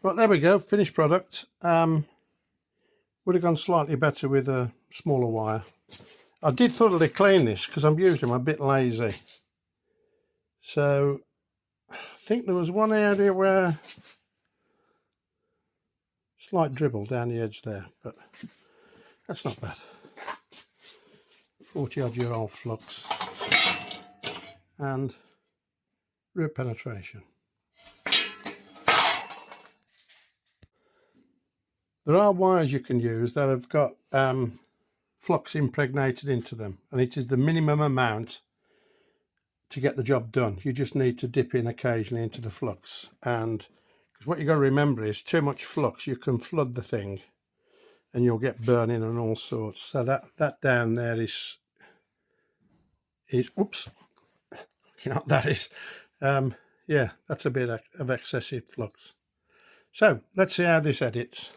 Right, there we go, finished product. Would have gone slightly better with a smaller wire. I did thoroughly clean this because I'm usually a bit lazy. So I think there was one area where slight dribble down the edge there, but that's not bad. 40-odd-year-old flux and root penetration. There are wires you can use that have got flux impregnated into them, and it is the minimum amount to get the job done. You just need to dip in occasionally into the flux, and because what you got to remember is too much flux, you can flood the thing and you'll get burning and all sorts. So that down there is oops, you know what that is. Yeah, that's a bit of excessive flux. So let's see how this edits.